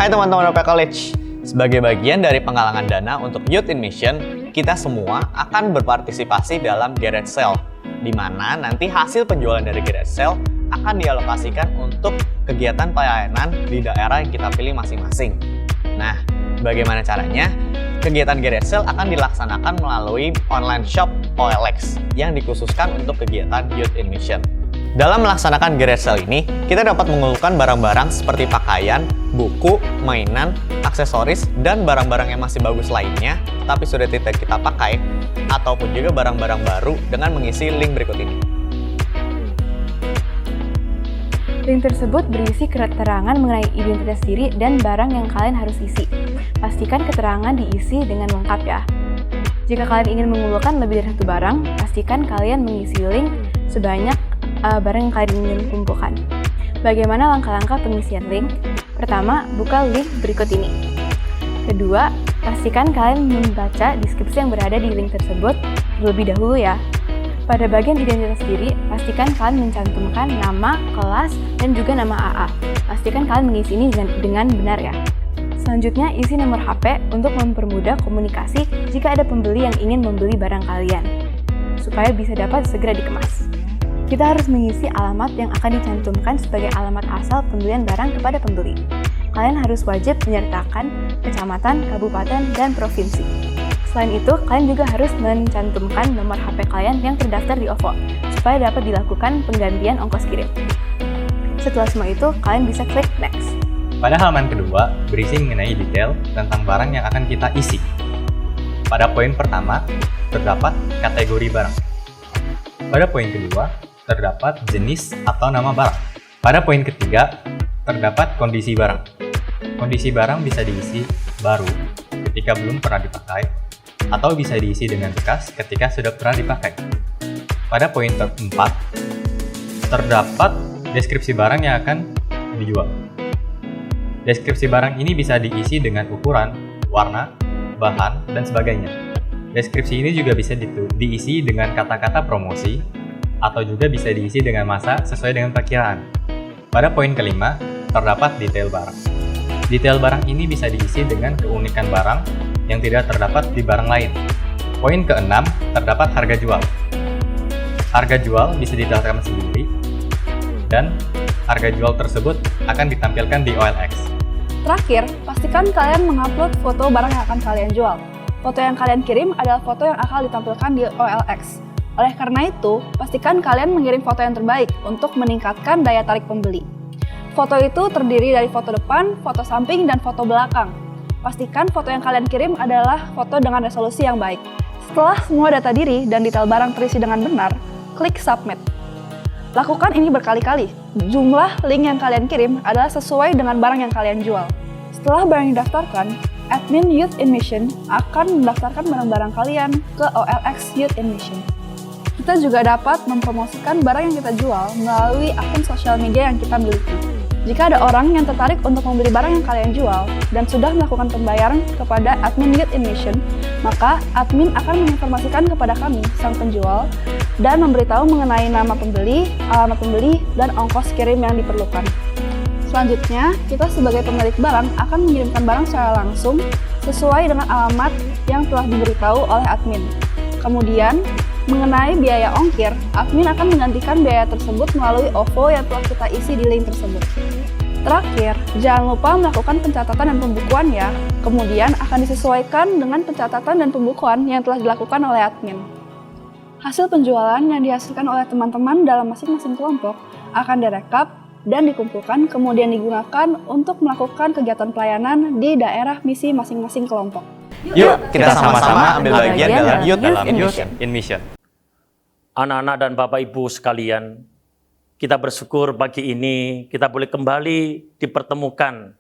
Hai teman-teman OP College, sebagai bagian dari penggalangan dana untuk Youth in Mission, kita semua akan berpartisipasi dalam Garage Sale, di mana nanti hasil penjualan dari Garage Sale akan dialokasikan untuk kegiatan pelayanan di daerah yang kita pilih masing-masing. Nah, bagaimana caranya? Kegiatan Garage Sale akan dilaksanakan melalui online shop OLX yang dikhususkan untuk kegiatan Youth in Mission. Dalam melaksanakan Garage Sale ini, kita dapat mengumpulkan barang-barang seperti pakaian, buku, mainan, aksesoris, dan barang-barang yang masih bagus lainnya, tapi sudah tidak kita pakai, ataupun juga barang-barang baru dengan mengisi link berikut ini. Link tersebut berisi keterangan mengenai identitas diri dan barang yang kalian harus isi. Pastikan keterangan diisi dengan lengkap ya. Jika kalian ingin mengumpulkan lebih dari satu barang, pastikan kalian mengisi link sebanyak barang yang kalian ingin kumpulkan. Bagaimana langkah-langkah pengisian link? Pertama, buka link berikut ini. Kedua, pastikan kalian membaca deskripsi yang berada di link tersebut terlebih dahulu ya. Pada bagian identitas diri, pastikan kalian mencantumkan nama, kelas, dan juga nama AA. Pastikan kalian mengisi ini dengan benar ya. Selanjutnya, isi nomor HP untuk mempermudah komunikasi jika ada pembeli yang ingin membeli barang kalian, supaya bisa dapat segera dikemas. Kita harus mengisi alamat yang akan dicantumkan sebagai alamat asal pembelian barang kepada pembeli. Kalian harus wajib menyertakan kecamatan, kabupaten, dan provinsi. Selain itu, kalian juga harus mencantumkan nomor HP kalian yang terdaftar di OVO, supaya dapat dilakukan penggantian ongkos kirim. Setelah semua itu, kalian bisa klik Next. Pada halaman kedua, berisi mengenai detail tentang barang yang akan kita isi. Pada poin pertama, terdapat kategori barang. Pada poin kedua, terdapat jenis atau nama barang. Pada poin ketiga, terdapat kondisi barang. Kondisi barang bisa diisi baru ketika belum pernah dipakai, atau bisa diisi dengan bekas ketika sudah pernah dipakai. Pada poin keempat, terdapat deskripsi barang yang akan dijual. Deskripsi barang ini bisa diisi dengan ukuran, warna, bahan, dan sebagainya. Deskripsi ini juga bisa diisi dengan kata-kata promosi, atau juga bisa diisi dengan masa sesuai dengan perkiraan. Pada poin kelima, terdapat detail barang. Detail barang ini bisa diisi dengan keunikan barang yang tidak terdapat di barang lain. Poin keenam, terdapat harga jual. Harga jual bisa didaftarkan sendiri, dan harga jual tersebut akan ditampilkan di OLX. Terakhir, pastikan kalian mengupload foto barang yang akan kalian jual. Foto yang kalian kirim adalah foto yang akan ditampilkan di OLX. Oleh karena itu, pastikan kalian mengirim foto yang terbaik untuk meningkatkan daya tarik pembeli. Foto itu terdiri dari foto depan, foto samping, dan foto belakang. Pastikan foto yang kalian kirim adalah foto dengan resolusi yang baik. Setelah semua data diri dan detail barang terisi dengan benar, klik Submit. Lakukan ini berkali-kali. Jumlah link yang kalian kirim adalah sesuai dengan barang yang kalian jual. Setelah barang didaftarkan, admin Youth in Mission akan mendaftarkan barang-barang kalian ke OLX Youth in Mission. Kita juga dapat mempromosikan barang yang kita jual melalui akun sosial media yang kita miliki. Jika ada orang yang tertarik untuk membeli barang yang kalian jual dan sudah melakukan pembayaran kepada admin Youth in Mission, maka admin akan menginformasikan kepada kami, sang penjual, dan memberitahu mengenai nama pembeli, alamat pembeli, dan ongkos kirim yang diperlukan. Selanjutnya, kita sebagai pemilik barang akan mengirimkan barang secara langsung sesuai dengan alamat yang telah diberitahu oleh admin. Kemudian, mengenai biaya ongkir, admin akan menggantikan biaya tersebut melalui OVO yang telah kita isi di link tersebut. Terakhir, jangan lupa melakukan pencatatan dan pembukuan ya. Kemudian akan disesuaikan dengan pencatatan dan pembukuan yang telah dilakukan oleh admin. Hasil penjualan yang dihasilkan oleh teman-teman dalam masing-masing kelompok akan direkap dan dikumpulkan, kemudian digunakan untuk melakukan kegiatan pelayanan di daerah misi masing-masing kelompok. Yuk, kita sama-sama ambil bagian dalam Youth in Mission. Anak-anak dan Bapak Ibu sekalian, kita bersyukur pagi ini kita boleh kembali dipertemukan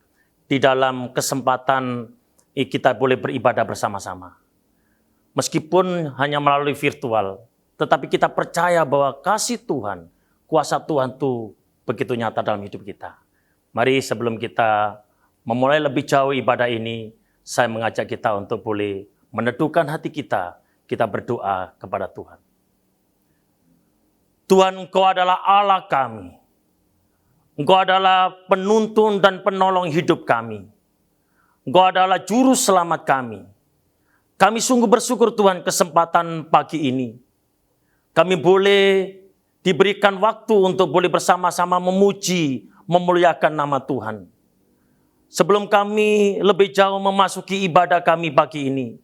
di dalam kesempatan kita boleh beribadah bersama-sama. Meskipun hanya melalui virtual, tetapi kita percaya bahwa kasih Tuhan, kuasa Tuhan itu begitu nyata dalam hidup kita. Mari sebelum kita memulai lebih jauh ibadah ini, saya mengajak kita untuk boleh meneduhkan hati kita berdoa kepada Tuhan. Tuhan, Engkau adalah Allah kami. Engkau adalah penuntun dan penolong hidup kami. Engkau adalah juru selamat kami. Kami sungguh bersyukur Tuhan kesempatan pagi ini. Kami boleh diberikan waktu untuk boleh bersama-sama memuji, memuliakan nama Tuhan. Sebelum kami lebih jauh memasuki ibadah kami pagi ini,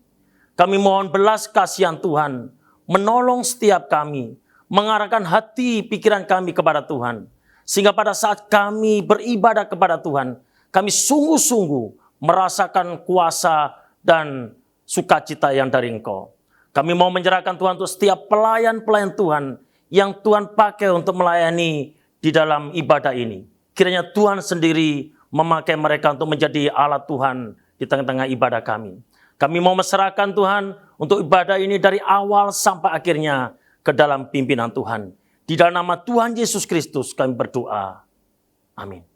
kami mohon belas kasihan Tuhan, menolong setiap kami, mengarahkan hati pikiran kami kepada Tuhan. Sehingga pada saat kami beribadah kepada Tuhan, kami sungguh-sungguh merasakan kuasa dan sukacita yang dari Engkau. Kami mau menyerahkan Tuhan untuk setiap pelayan-pelayan Tuhan yang Tuhan pakai untuk melayani di dalam ibadah ini. Kiranya Tuhan sendiri memakai mereka untuk menjadi alat Tuhan di tengah-tengah ibadah kami. Kami mau menyerahkan Tuhan untuk ibadah ini dari awal sampai akhirnya ke dalam pimpinan Tuhan. Di dalam nama Tuhan Yesus Kristus kami berdoa. Amin.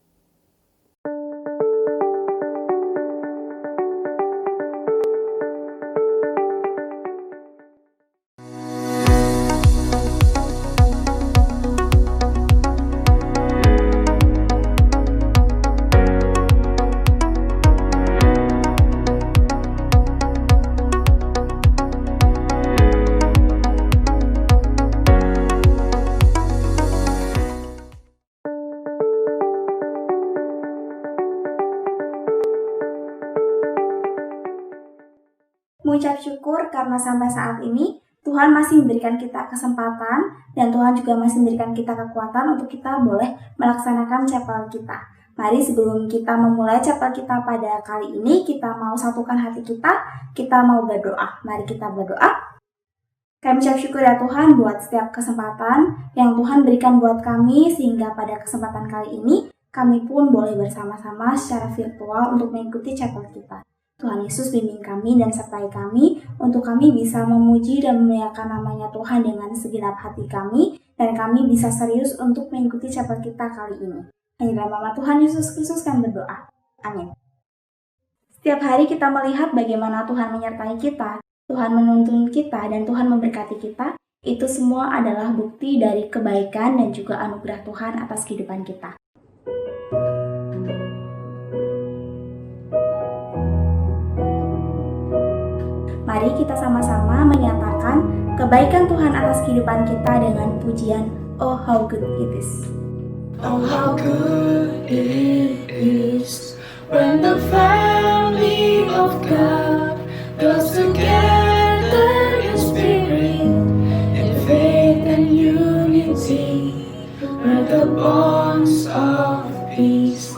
Mengucap syukur karena sampai saat ini Tuhan masih memberikan kita kesempatan dan Tuhan juga masih memberikan kita kekuatan untuk kita boleh melaksanakan chapel kita. Mari sebelum kita memulai chapel kita pada kali ini, kita mau satukan hati kita mau berdoa. Mari kita berdoa. Kami ucap syukur ya Tuhan buat setiap kesempatan yang Tuhan berikan buat kami, sehingga pada kesempatan kali ini kami pun boleh bersama-sama secara virtual untuk mengikuti chapel kita. Tuhan Yesus bimbing kami dan sertai kami untuk kami bisa memuji dan memuliakan namanya Tuhan dengan segenap hati kami, dan kami bisa serius untuk mengikuti chapel kita kali ini. Hanya dalam nama Tuhan Yesus Kristus kami berdoa. Amin. Setiap hari kita melihat bagaimana Tuhan menyertai kita, Tuhan menuntun kita, dan Tuhan memberkati kita. Itu semua adalah bukti dari kebaikan dan juga anugerah Tuhan atas kehidupan kita. Mari kita sama-sama menyatakan kebaikan Tuhan atas kehidupan kita dengan pujian Oh How Good It Is. Oh, how good it is when the family of God dwells together in spirit, in faith and unity, where the bonds of peace,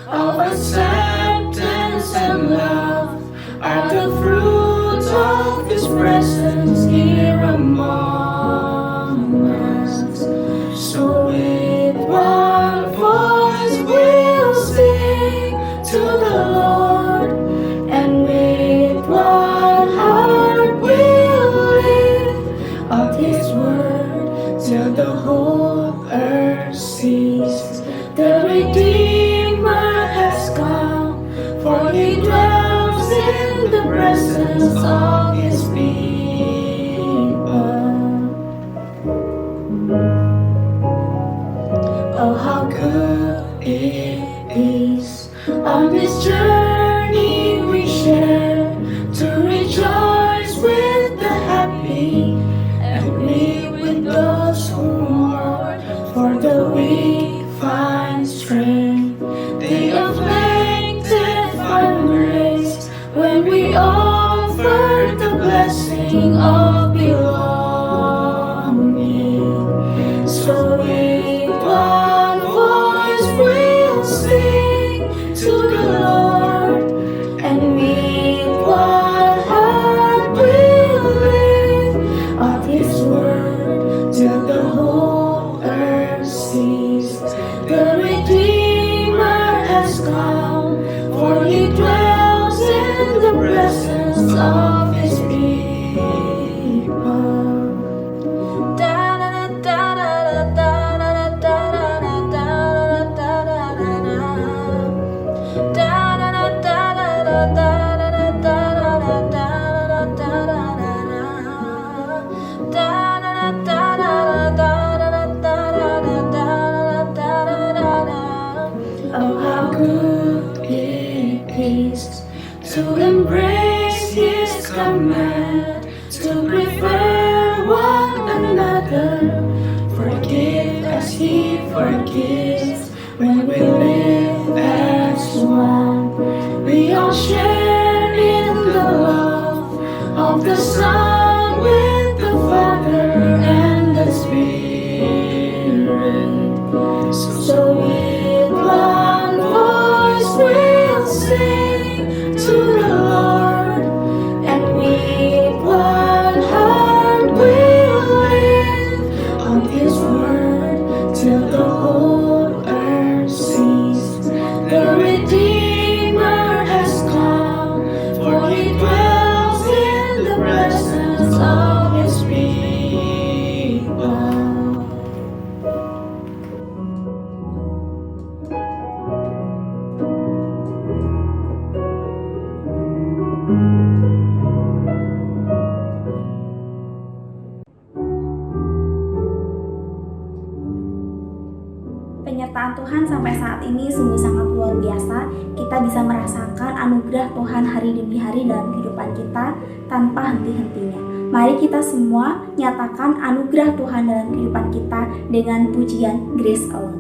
of acceptance and love are the fruits of His presence here among us. So with one voice we'll sing to the Lord, and with one heart we'll live of His word till the whole earth sees the Redeemer has come, for He dwells in the presence of His people. Oh, how good it is on this journey we share to rejoice with the happy and weep with those who mourn. For the weak find strength, the afflicted find grace when we offer the blessing of belonging. So with one voice we'll sing to the Lord, and with one heart we'll live of His word till the whole earth sees the Redeemer has come, for He dwells in the presence of His people. met to prefer one another. Forgive as He forgives. When we live as one, we all share in the love of the Son with the Father and the Spirit. So with one voice we'll sing to the Lord, and with one heart we'll live on His word till the whole earth sees the Redeemer has come, for He dwells in the presence of His people. Penyertaan Tuhan sampai saat ini sungguh sangat luar biasa. Kita bisa merasakan anugerah Tuhan hari demi hari dalam kehidupan kita tanpa henti-hentinya. Mari kita semua nyatakan anugerah Tuhan dalam kehidupan kita dengan pujian Grace Alone.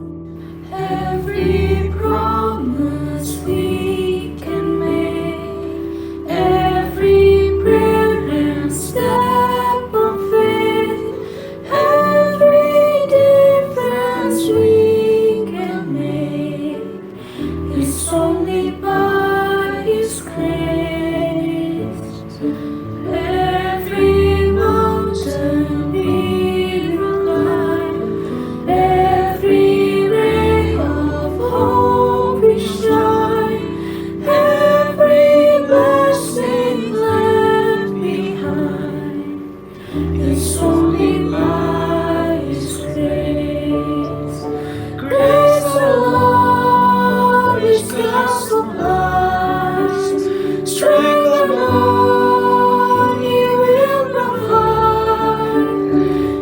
Every promise we can make, every prayer and step of faith, every difference we can make, is only by His grace. Every mountain we will climb, every ray of hope we shine, every blessing left behind, is only by His grace. Grace alone is God's supplies, strength alone He will provide.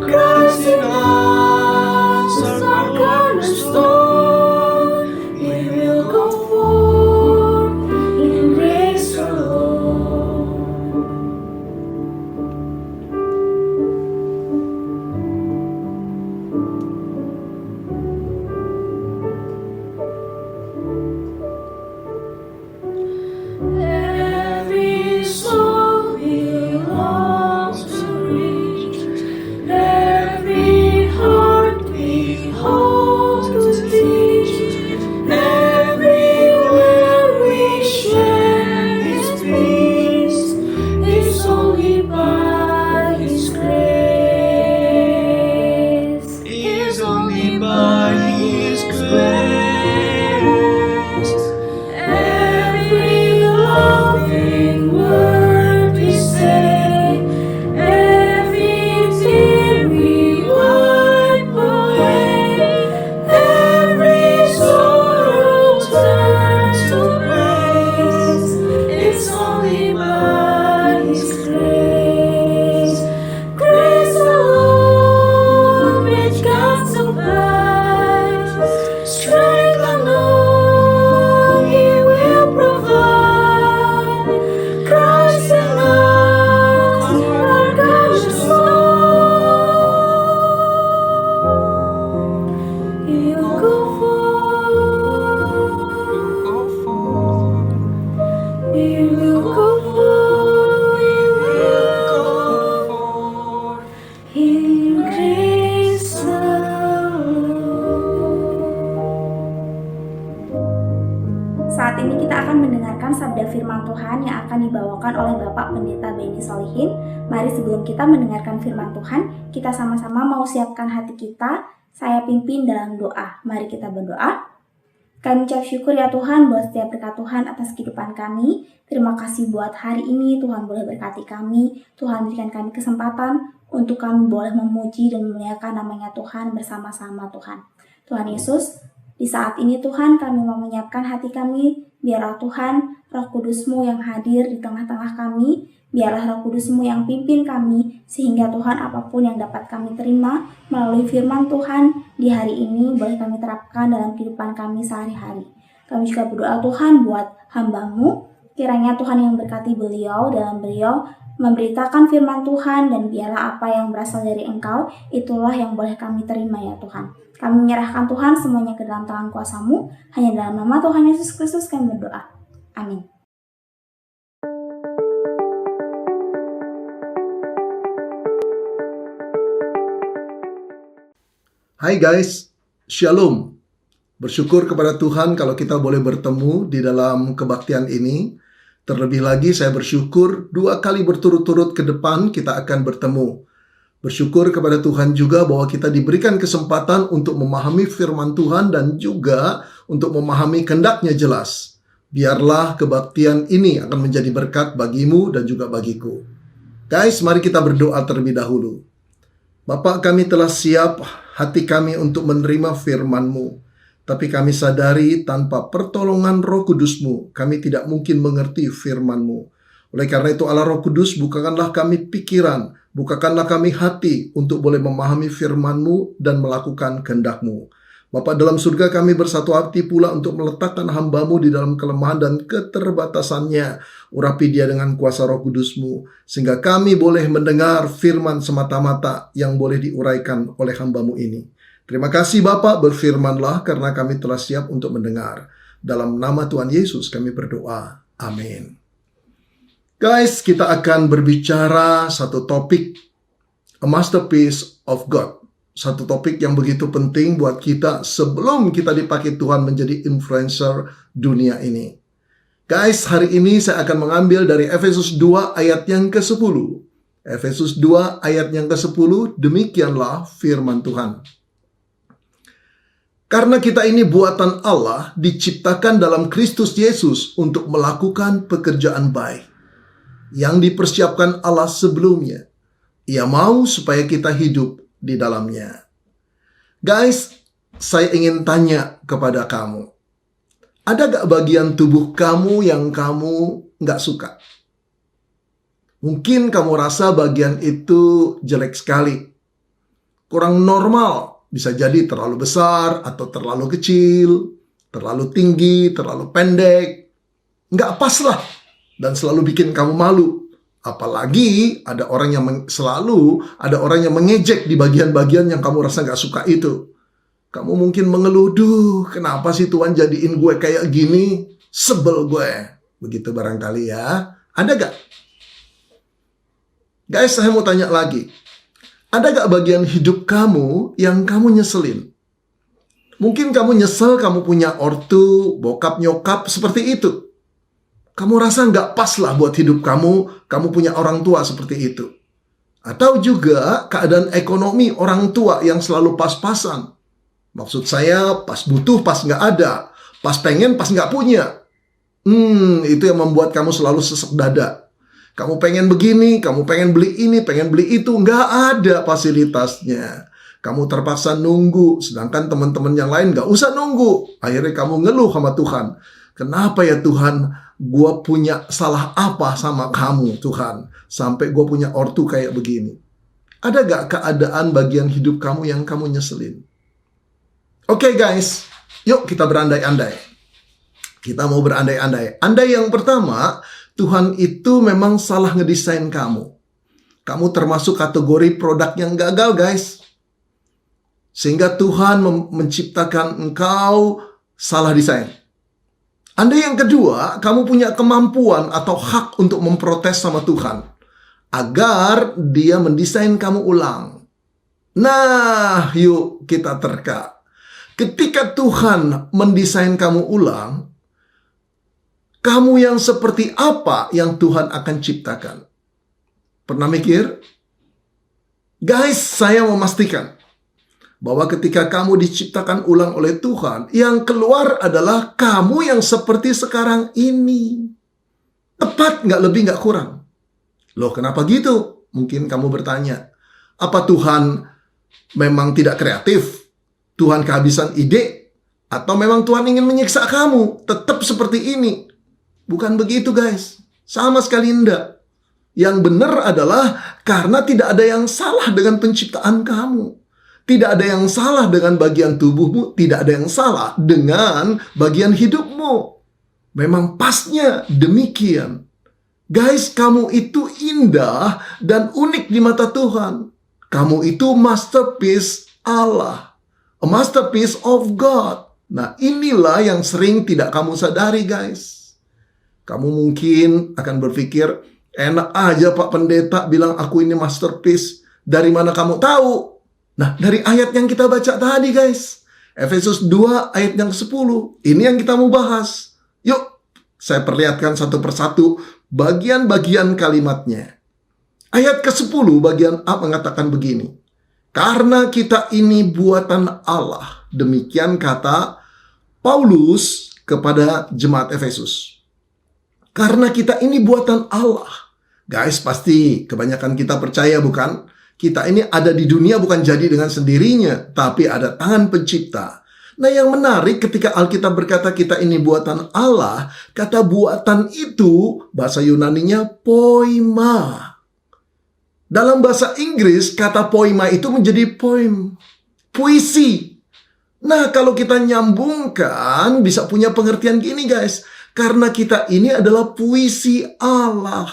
Christ in us, our cornerstone, we will go forth in grace alone. Every soul belongs to reach, every heart we hold to teach, everywhere we share His peace, is only by His grace. Is only by His grace. Every loving word we say, every tear we wipe away, every sorrow turns to praise. It's only by His grace. Grace alone, which God supplies, strength alone He will provide. Christ in us, our cornerstone, He'll go forth. He will go forth. He will go forth in grace alone. Saat ini kita akan mendengarkan sabda firman Tuhan yang akan dibawakan oleh Bapak Pendeta Benny Solihin. Mari sebelum kita mendengarkan firman Tuhan, kita sama-sama mau siapkan hati kita. Saya pimpin dalam doa. Mari kita berdoa. Kami ucap syukur ya Tuhan buat setiap berkat Tuhan atas kehidupan kami. Terima kasih buat hari ini Tuhan boleh berkati kami. Tuhan berikan kami kesempatan untuk kami boleh memuji dan memuliakan namanya Tuhan bersama-sama Tuhan. Tuhan Yesus, di saat ini Tuhan kami mau menyiapkan hati kami. Biarlah Tuhan Roh Kudus-Mu yang hadir di tengah-tengah kami. Biarlah Roh Kudus-Mu yang pimpin kami, sehingga Tuhan apapun yang dapat kami terima melalui firman Tuhan di hari ini boleh kami terapkan dalam kehidupan kami sehari-hari. Kami juga berdoa Tuhan buat hamba-Mu, kiranya Tuhan yang berkati beliau memberitakan firman Tuhan, dan biarlah apa yang berasal dari Engkau, itulah yang boleh kami terima ya Tuhan. Kami menyerahkan Tuhan semuanya ke dalam tangan kuasa-Mu, hanya dalam nama Tuhan Yesus Kristus kami berdoa. Amin. Hai guys, Shalom. Bersyukur kepada Tuhan kalau kita boleh bertemu di dalam kebaktian ini. Terlebih lagi saya bersyukur 2 kali berturut-turut ke depan kita akan bertemu. Bersyukur kepada Tuhan juga bahwa kita diberikan kesempatan untuk memahami firman Tuhan dan juga untuk memahami kehendak-Nya jelas. Biarlah kebaktian ini akan menjadi berkat bagimu dan juga bagiku. Guys, mari kita berdoa terlebih dahulu. Bapa, kami telah siap hati kami untuk menerima firman-Mu. Tapi kami sadari tanpa pertolongan Roh Kudus-Mu, kami tidak mungkin mengerti firman-Mu. Oleh karena itu Allah Roh Kudus, bukakanlah kami pikiran, bukakanlah kami hati untuk boleh memahami firman-Mu dan melakukan kehendak-Mu. Bapa, dalam surga kami bersatu hati pula untuk meletakkan hamba-Mu di dalam kelemahan dan keterbatasannya. Urapi dia dengan kuasa Roh Kudus-Mu, sehingga kami boleh mendengar firman semata-mata yang boleh diuraikan oleh hamba-Mu ini. Terima kasih Bapak, berfirmanlah karena kami telah siap untuk mendengar. Dalam nama Tuhan Yesus kami berdoa. Amin. Guys, kita akan berbicara satu topik, a masterpiece of God. Satu topik yang begitu penting buat kita sebelum kita dipakai Tuhan menjadi influencer dunia ini. Guys, hari ini saya akan mengambil dari Efesus 2 ayat yang ke-10. Efesus 2 ayat yang ke-10, demikianlah firman Tuhan. Karena kita ini buatan Allah, diciptakan dalam Kristus Yesus untuk melakukan pekerjaan baik yang dipersiapkan Allah sebelumnya. Ia mau supaya kita hidup di dalamnya. Guys, saya ingin tanya kepada kamu. Ada gak bagian tubuh kamu yang kamu gak suka? Mungkin kamu rasa bagian itu jelek sekali, kurang normal. Bisa jadi terlalu besar atau terlalu kecil, terlalu tinggi, terlalu pendek. Nggak pas lah. Dan selalu bikin kamu malu. Apalagi ada orang yang selalu ada orang yang mengejek di bagian-bagian yang kamu rasa nggak suka itu. Kamu mungkin mengeluh, duh kenapa sih Tuhan jadiin gue kayak gini? Sebel gue. Begitu barangkali ya. Ada gak? Guys, saya mau tanya lagi. Ada gak bagian hidup kamu yang kamu nyeselin? Mungkin kamu nyesel kamu punya ortu, bokap, nyokap seperti itu. Kamu rasa gak pas lah buat hidup kamu punya orang tua seperti itu. Atau juga keadaan ekonomi orang tua yang selalu pas-pasan. Maksud saya pas butuh, pas gak ada. Pas pengen, pas gak punya. Itu yang membuat kamu selalu sesek dada. Kamu pengen begini, kamu pengen beli ini, pengen beli itu, nggak ada fasilitasnya. Kamu terpaksa nunggu, sedangkan teman-teman yang lain nggak usah nunggu. Akhirnya kamu ngeluh sama Tuhan. Kenapa ya Tuhan, gue punya salah apa sama kamu Tuhan, sampai gue punya ortu kayak begini. Ada gak keadaan bagian hidup kamu yang kamu nyeselin? Oke guys, yuk kita berandai-andai. Kita mau berandai-andai. Andai yang pertama, Tuhan itu memang salah ngedesain kamu. Kamu termasuk kategori produk yang gagal, guys. Sehingga Tuhan menciptakan engkau salah desain. Andai yang kedua, kamu punya kemampuan atau hak untuk memprotes sama Tuhan. Agar dia mendesain kamu ulang. Nah, yuk kita terka. Ketika Tuhan mendesain kamu ulang, kamu yang seperti apa yang Tuhan akan ciptakan? Pernah mikir? Guys, saya memastikan bahwa ketika kamu diciptakan ulang oleh Tuhan, yang keluar adalah kamu yang seperti sekarang ini. Tepat, nggak lebih, nggak kurang. Loh, kenapa gitu? Mungkin kamu bertanya, apa Tuhan memang tidak kreatif? Tuhan kehabisan ide? Atau memang Tuhan ingin menyiksa kamu? Tetap seperti ini. Bukan begitu guys, sama sekali enggak. Yang benar adalah karena tidak ada yang salah dengan penciptaan kamu. Tidak ada yang salah dengan bagian tubuhmu, tidak ada yang salah dengan bagian hidupmu. Memang pasnya demikian. Guys, kamu itu indah dan unik di mata Tuhan. Kamu itu masterpiece Allah. A masterpiece of God. Nah, inilah yang sering tidak kamu sadari, guys. Kamu mungkin akan berpikir, enak aja Pak Pendeta bilang aku ini masterpiece. Dari mana kamu tahu? Nah, dari ayat yang kita baca tadi, guys. Efesus 2 ayat yang ke-10. Ini yang kita mau bahas. Yuk, saya perlihatkan satu persatu bagian-bagian kalimatnya. Ayat ke-10 bagian A mengatakan begini. Karena kita ini buatan Allah. Demikian kata Paulus kepada jemaat Efesus. Karena kita ini buatan Allah. Guys, pasti kebanyakan kita percaya bukan? Kita ini ada di dunia bukan jadi dengan sendirinya, tapi ada tangan pencipta. Nah, yang menarik ketika Alkitab berkata kita ini buatan Allah, kata buatan itu bahasa Yunaninya poima. Dalam bahasa Inggris, kata poima itu menjadi poem, puisi. Nah, kalau kita nyambungkan, bisa punya pengertian gini, guys. Karena kita ini adalah puisi Allah.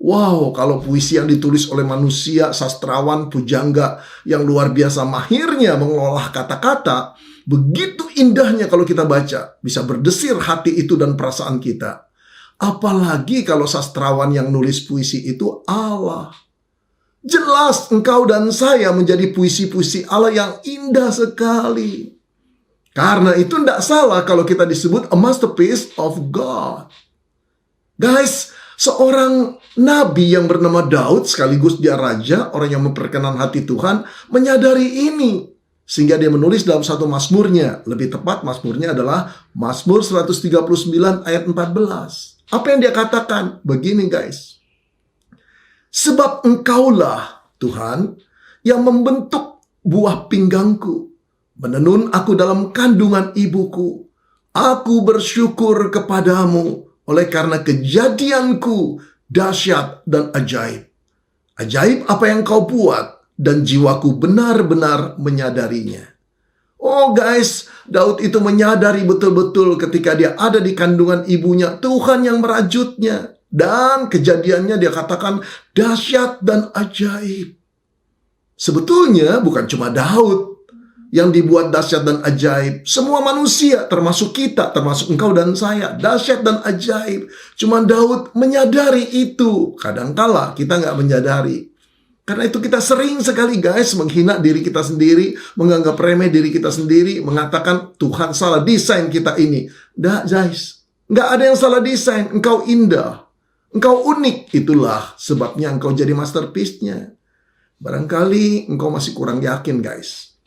Wow, kalau puisi yang ditulis oleh manusia, sastrawan, pujangga yang luar biasa mahirnya mengolah kata-kata, begitu indahnya kalau kita baca, bisa berdesir hati itu dan perasaan kita. Apalagi kalau sastrawan yang nulis puisi itu Allah. Jelas engkau dan saya menjadi puisi-puisi Allah yang indah sekali. Karena itu tidak salah kalau kita disebut a masterpiece of God. Guys, seorang nabi yang bernama Daud, sekaligus dia raja, orang yang memperkenan hati Tuhan, menyadari ini. Sehingga dia menulis dalam satu mazmurnya. Lebih tepat mazmurnya adalah Mazmur 139 ayat 14. Apa yang dia katakan? Begini, guys. Sebab engkaulah, Tuhan, yang membentuk buah pinggangku. Menenun aku dalam kandungan ibuku. Aku bersyukur kepadamu oleh karena kejadianku dahsyat dan ajaib. Ajaib apa yang kau buat dan jiwaku benar-benar menyadarinya. Oh guys, Daud itu menyadari betul-betul ketika dia ada di kandungan ibunya, Tuhan yang merajutnya. Dan kejadiannya dia katakan dahsyat dan ajaib. Sebetulnya bukan cuma Daud yang dibuat dahsyat dan ajaib. Semua manusia, termasuk kita, termasuk engkau dan saya, dahsyat dan ajaib. Cuma Daud menyadari itu. Kadangkala kita nggak menyadari. Karena itu kita sering sekali, guys, menghina diri kita sendiri, menganggap remeh diri kita sendiri, mengatakan Tuhan salah desain kita ini. Nggak, guys. Nggak ada yang salah desain. Engkau indah. Engkau unik. Itulah sebabnya engkau jadi masterpiece-nya. Barangkali engkau masih kurang yakin, guys.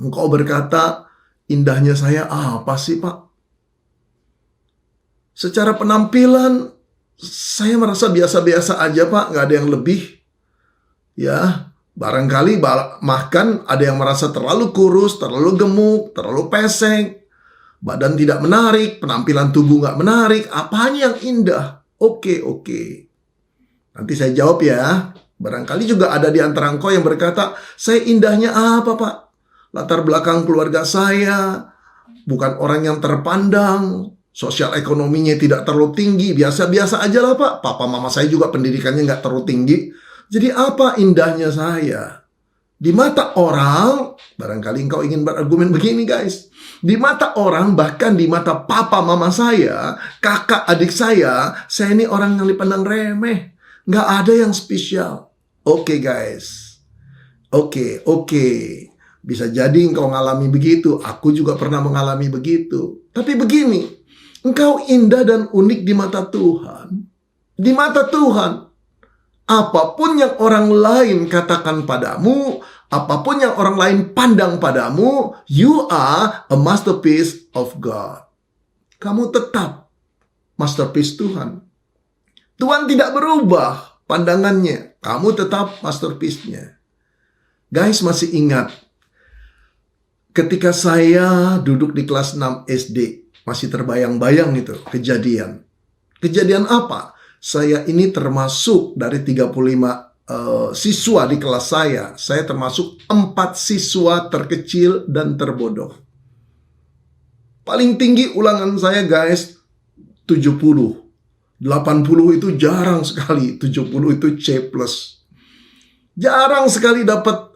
Engkau berkata, indahnya saya apa sih, Pak? Secara penampilan, saya merasa biasa-biasa aja, Pak. Nggak ada yang lebih. Ya, barangkali bahkan ada yang merasa terlalu kurus, terlalu gemuk, terlalu pesek. Badan tidak menarik, penampilan tubuh nggak menarik. Apanya yang indah? Oke. Nanti saya jawab ya. Barangkali juga ada di antara engkau yang berkata, saya indahnya apa, Pak? Latar belakang keluarga saya bukan orang yang terpandang, sosial ekonominya tidak terlalu tinggi, biasa-biasa aja lah, Pak. Papa mama saya juga pendidikannya nggak terlalu tinggi. Jadi apa indahnya saya? Di mata orang, barangkali engkau ingin berargumen begini, guys. Di mata orang, bahkan di mata papa mama saya, kakak adik saya ini orang yang dipandang remeh. Nggak ada yang spesial. Oke, guys. Oke. Bisa jadi engkau mengalami begitu. Aku juga pernah mengalami begitu. Tapi begini, engkau indah dan unik di mata Tuhan. Di mata Tuhan. Apapun yang orang lain katakan padamu, apapun yang orang lain pandang padamu, you are a masterpiece of God. Kamu tetap masterpiece Tuhan. Tuhan tidak berubah pandangannya. Kamu tetap masterpiece-nya. Guys, masih ingat ketika saya duduk di kelas 6 SD, masih terbayang-bayang itu kejadian. Kejadian apa? Saya ini termasuk dari 35 siswa di kelas saya termasuk 4 siswa terkecil dan terbodoh. Paling tinggi ulangan saya, guys, 70. 80 itu jarang sekali, 70 itu C+. Jarang sekali dapat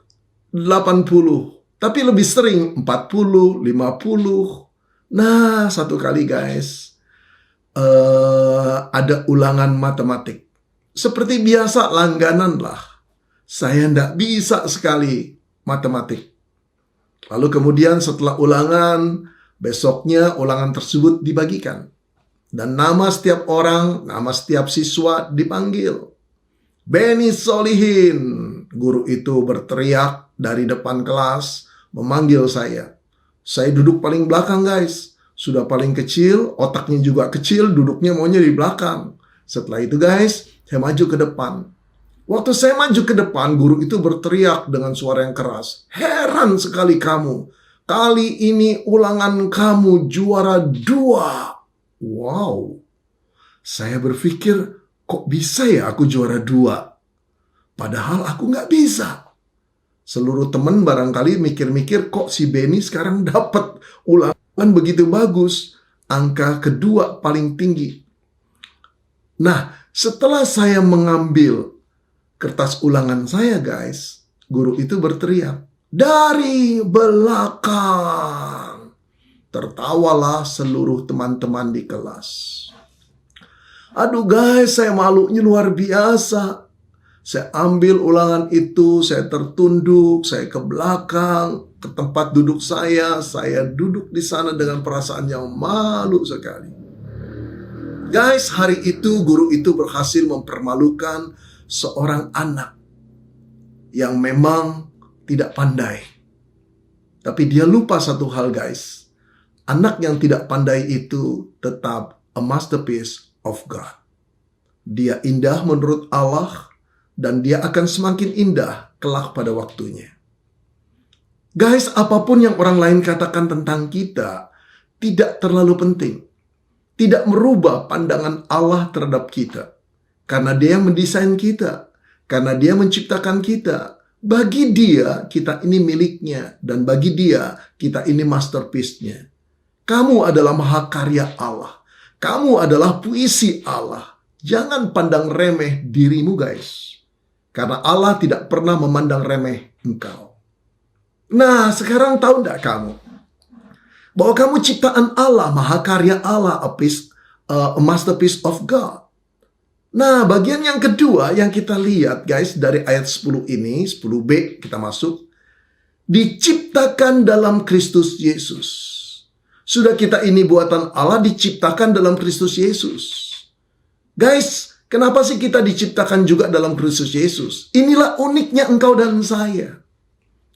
80, tapi lebih sering 40, 50. Nah, satu kali guys, ada ulangan matematik. Seperti biasa, langganan lah. Saya ndak bisa sekali matematik. Lalu kemudian setelah ulangan, besoknya ulangan tersebut dibagikan. Dan nama setiap orang, nama setiap siswa dipanggil. Beni Solihin. Guru itu berteriak dari depan kelas, memanggil saya. Saya duduk paling belakang guys. Sudah paling kecil, otaknya juga kecil, duduknya maunya di belakang. Setelah itu guys, saya maju ke depan. Waktu saya maju ke depan, guru itu berteriak dengan suara yang keras. Heran sekali kamu. Kali ini ulangan kamu juara 2. Wow. Saya berpikir, kok bisa ya aku juara 2? Padahal aku nggak bisa. Seluruh teman barangkali mikir-mikir, kok si Beni sekarang dapat ulangan begitu bagus. Angka kedua paling tinggi. Nah, setelah saya mengambil kertas ulangan saya guys, guru itu berteriak dari belakang. Tertawalah seluruh teman-teman di kelas. Aduh guys, saya malunya luar biasa. Saya ambil ulangan itu, saya tertunduk, saya ke belakang, ke tempat duduk saya duduk di sana dengan perasaan yang malu sekali. Guys, hari itu guru itu berhasil mempermalukan seorang anak yang memang tidak pandai. Tapi dia lupa satu hal guys. Anak yang tidak pandai itu tetap a masterpiece of God. Dia indah menurut Allah dan dia akan semakin indah kelak pada waktunya. Guys, apapun yang orang lain katakan tentang kita tidak terlalu penting. Tidak merubah pandangan Allah terhadap kita. Karena dia yang mendesain kita. Karena dia menciptakan kita. Bagi dia, kita ini miliknya. Dan bagi dia, kita ini masterpiece-nya. Kamu adalah mahakarya Allah. Kamu adalah puisi Allah. Jangan pandang remeh dirimu guys. Karena Allah tidak pernah memandang remeh engkau. Nah, sekarang tahu enggak kamu? Bahwa kamu ciptaan Allah, mahakarya Allah, a masterpiece of God. Nah, bagian yang kedua yang kita lihat guys dari ayat 10 ini, 10b kita masuk. Diciptakan dalam Kristus Yesus. Sudah kita ini buatan Allah diciptakan dalam Kristus Yesus. Guys, kenapa sih kita diciptakan juga dalam Kristus Yesus? Inilah uniknya engkau dan saya.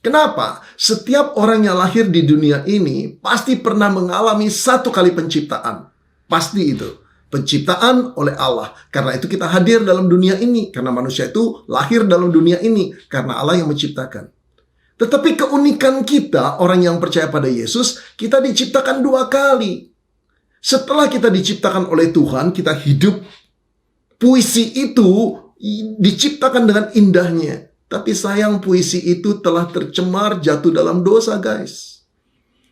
Kenapa? Setiap orang yang lahir di dunia ini pasti pernah mengalami satu kali penciptaan. Pasti itu. Penciptaan oleh Allah. Karena itu kita hadir dalam dunia ini. Karena manusia itu lahir dalam dunia ini. Karena Allah yang menciptakan. Tetapi keunikan kita, orang yang percaya pada Yesus, kita diciptakan 2 kali. Setelah kita diciptakan oleh Tuhan, kita hidup. Puisi itu diciptakan dengan indahnya. Tapi sayang puisi itu telah tercemar, jatuh dalam dosa guys.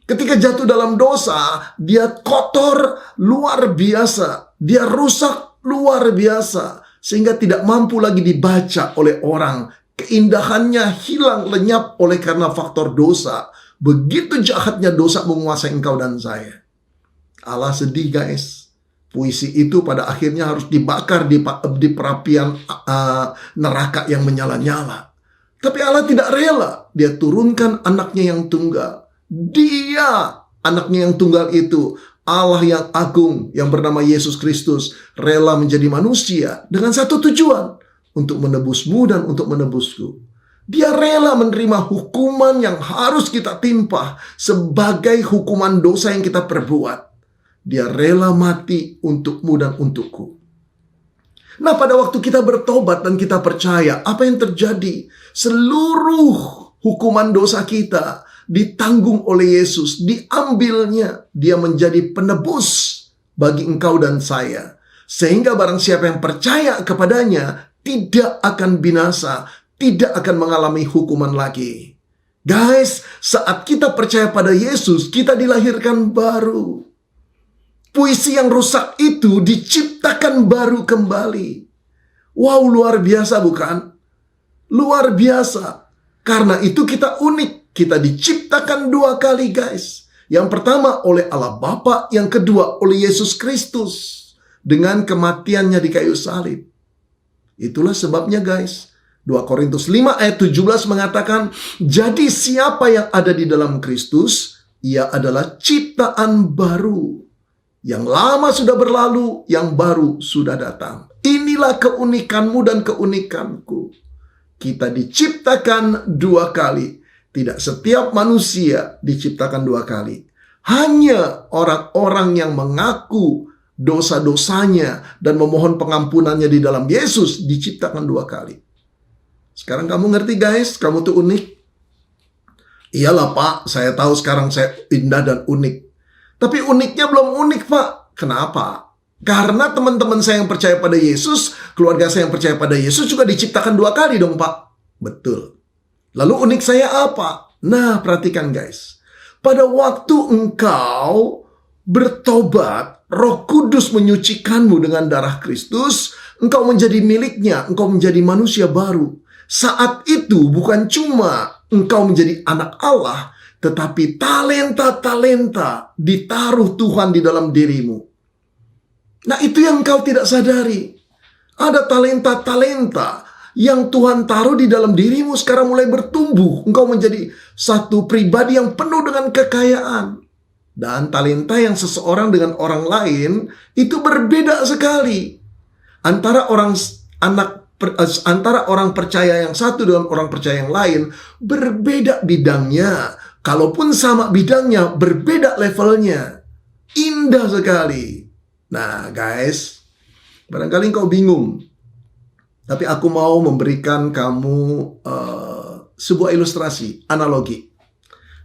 Ketika jatuh dalam dosa, dia kotor luar biasa. Dia rusak luar biasa. Sehingga tidak mampu lagi dibaca oleh orang. Keindahannya hilang lenyap oleh karena faktor dosa. Begitu jahatnya dosa menguasai engkau dan saya. Allah sedih guys. Puisi itu pada akhirnya harus dibakar di perapian neraka yang menyala-nyala. Tapi Allah tidak rela. Dia turunkan anaknya yang tunggal. Dia, anaknya yang tunggal itu, Allah yang agung, yang bernama Yesus Kristus, rela menjadi manusia dengan satu tujuan. Untuk menebusmu dan untuk menebusku. Dia rela menerima hukuman yang harus kita timpa sebagai hukuman dosa yang kita perbuat. Dia rela mati untukmu dan untukku. Nah, pada waktu kita bertobat dan kita percaya, apa yang terjadi? Seluruh hukuman dosa kita ditanggung oleh Yesus, diambilnya. Dia menjadi penebus bagi engkau dan saya. Sehingga barang siapa yang percaya kepadanya, tidak akan binasa, tidak akan mengalami hukuman lagi. Guys, saat kita percaya pada Yesus, kita dilahirkan baru. puisi yang rusak itu diciptakan baru kembali. Wow, luar biasa bukan? Luar biasa. Karena itu kita unik. Kita diciptakan 2 kali guys. Yang pertama oleh Allah Bapa, yang kedua oleh Yesus Kristus. Dengan kematiannya di kayu salib. Itulah sebabnya guys. 2 Korintus 5 ayat 17 mengatakan, jadi siapa yang ada di dalam Kristus, ia adalah ciptaan baru. Yang lama sudah berlalu, yang baru sudah datang. Inilah keunikanmu dan keunikanku. Kita diciptakan 2 kali. Tidak setiap manusia diciptakan 2 kali. Hanya orang-orang yang mengaku dosa-dosanya dan memohon pengampunannya di dalam Yesus diciptakan 2 kali. Sekarang kamu ngerti guys, kamu tuh unik. Iyalah Pak, saya tahu sekarang saya indah dan unik. Tapi uniknya belum unik Pak. Kenapa? Karena teman-teman saya yang percaya pada Yesus, keluarga saya yang percaya pada Yesus juga diciptakan 2 kali dong Pak. Betul. Lalu unik saya apa? Nah, perhatikan guys. Pada waktu engkau bertobat, Roh Kudus menyucikanmu dengan darah Kristus, engkau menjadi miliknya, engkau menjadi manusia baru. Saat itu bukan cuma engkau menjadi anak Allah, tetapi talenta-talenta ditaruh Tuhan di dalam dirimu. Nah, itu yang engkau tidak sadari. Ada talenta-talenta yang Tuhan taruh di dalam dirimu sekarang mulai bertumbuh. Engkau menjadi satu pribadi yang penuh dengan kekayaan. Dan talenta yang seseorang dengan orang lain itu berbeda sekali. Antara orang percaya yang satu dengan orang percaya yang lain berbeda bidangnya. Kalaupun sama bidangnya, berbeda levelnya. Indah sekali. Nah guys, barangkali engkau bingung. Tapi aku mau memberikan kamu sebuah ilustrasi, analogi.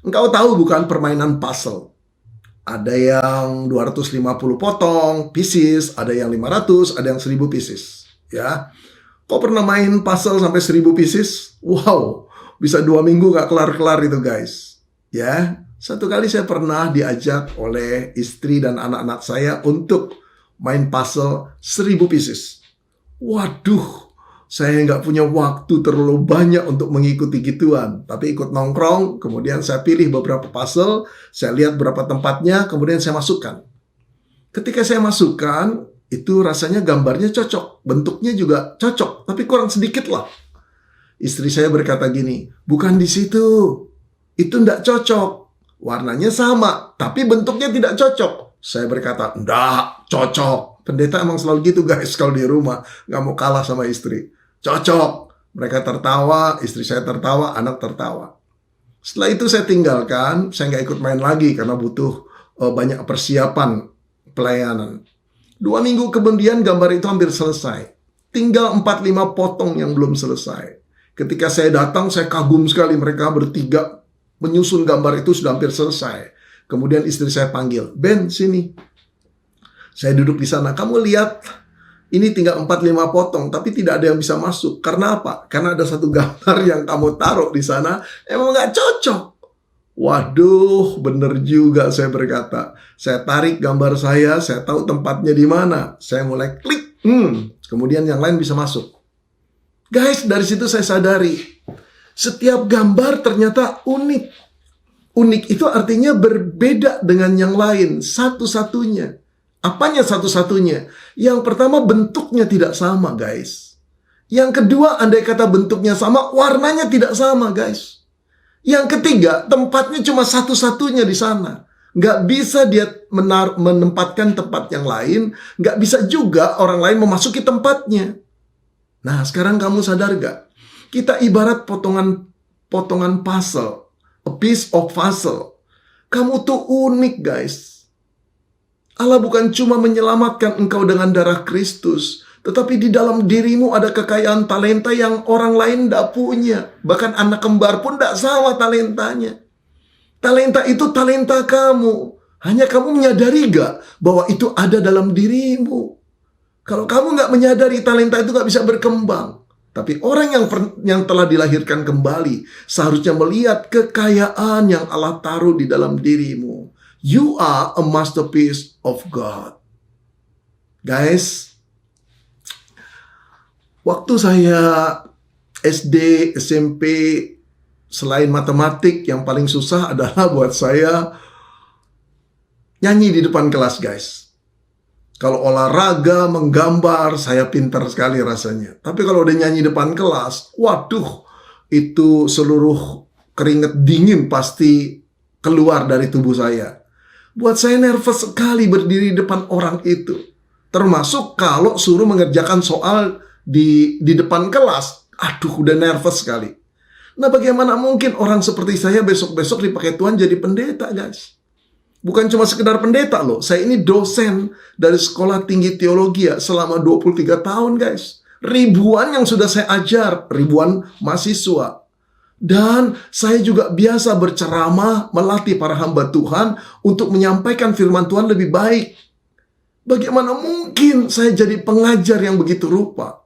Engkau tahu bukan permainan puzzle? Ada yang 250 potong, pieces, ada yang 500, ada yang 1000 pieces. Ya, kau pernah main puzzle sampai 1000 pieces? Wow, bisa 2 minggu gak kelar-kelar itu guys. Ya, satu kali saya pernah diajak oleh istri dan anak-anak saya untuk main puzzle 1000 pieces. Waduh, saya nggak punya waktu terlalu banyak untuk mengikuti gituan. Tapi ikut nongkrong, kemudian saya pilih beberapa puzzle, saya lihat berapa tempatnya, kemudian saya masukkan. Ketika saya masukkan, itu rasanya gambarnya cocok, bentuknya juga cocok, tapi kurang sedikit lah. Istri saya berkata gini, bukan di situ, itu nggak cocok. Warnanya sama, tapi bentuknya tidak cocok. Saya berkata, nggak cocok. Pendeta emang selalu gitu guys, kalau di rumah nggak mau kalah sama istri. Cocok. Mereka tertawa, istri saya tertawa, anak tertawa. Setelah itu saya tinggalkan, saya nggak ikut main lagi karena butuh banyak persiapan pelayanan. 2 minggu kemudian gambar itu hampir selesai. Tinggal 4-5 potong yang belum selesai. Ketika saya datang, saya kagum sekali mereka bertiga menyusun gambar itu sudah hampir selesai. Kemudian istri saya panggil, Ben, sini. Saya duduk di sana. Kamu lihat, ini tinggal 4-5 potong, tapi tidak ada yang bisa masuk. Karena apa? Karena ada satu gambar yang kamu taruh di sana, emang nggak cocok. Waduh, bener juga saya berkata. Saya tarik gambar saya tahu tempatnya di mana. Saya mulai klik, kemudian yang lain bisa masuk. Guys, dari situ saya sadari, setiap gambar ternyata unik. Unik itu artinya berbeda dengan yang lain, satu-satunya. Apanya satu-satunya? Yang pertama, bentuknya tidak sama, guys. Yang kedua, andai kata bentuknya sama, warnanya tidak sama, guys. Yang ketiga, tempatnya cuma satu-satunya di sana. Nggak bisa dia menempatkan tempat yang lain, nggak bisa juga orang lain memasuki tempatnya. Nah, sekarang kamu sadar gak? Kita ibarat potongan puzzle, a piece of puzzle. Kamu tuh unik, guys. Allah bukan cuma menyelamatkan engkau dengan darah Kristus, tetapi di dalam dirimu ada kekayaan talenta yang orang lain tidak punya. Bahkan anak kembar pun tidak sama talentanya. Talenta itu talenta kamu. Hanya kamu menyadari gak bahwa itu ada dalam dirimu? Kalau kamu nggak menyadari, talenta itu nggak bisa berkembang. Tapi orang yang telah dilahirkan kembali seharusnya melihat kekayaan yang Allah taruh di dalam dirimu. You are a masterpiece of God. Guys, waktu saya SD, SMP, selain matematik, yang paling susah adalah buat saya nyanyi di depan kelas, guys. Kalau olahraga, menggambar, saya pintar sekali rasanya. Tapi kalau udah nyanyi depan kelas, waduh, itu seluruh keringat dingin pasti keluar dari tubuh saya. Buat saya nervous sekali berdiri di depan orang itu. Termasuk kalau suruh mengerjakan soal di depan kelas. Aduh, udah nervous sekali. Nah, bagaimana mungkin orang seperti saya besok-besok dipakai Tuhan jadi pendeta, guys? Bukan cuma sekedar pendeta loh. Saya ini dosen dari Sekolah Tinggi Teologi selama 23 tahun, guys. Ribuan yang sudah saya ajar, ribuan mahasiswa. Dan saya juga biasa berceramah, melatih para hamba Tuhan untuk menyampaikan firman Tuhan lebih baik. Bagaimana mungkin saya jadi pengajar yang begitu rupa?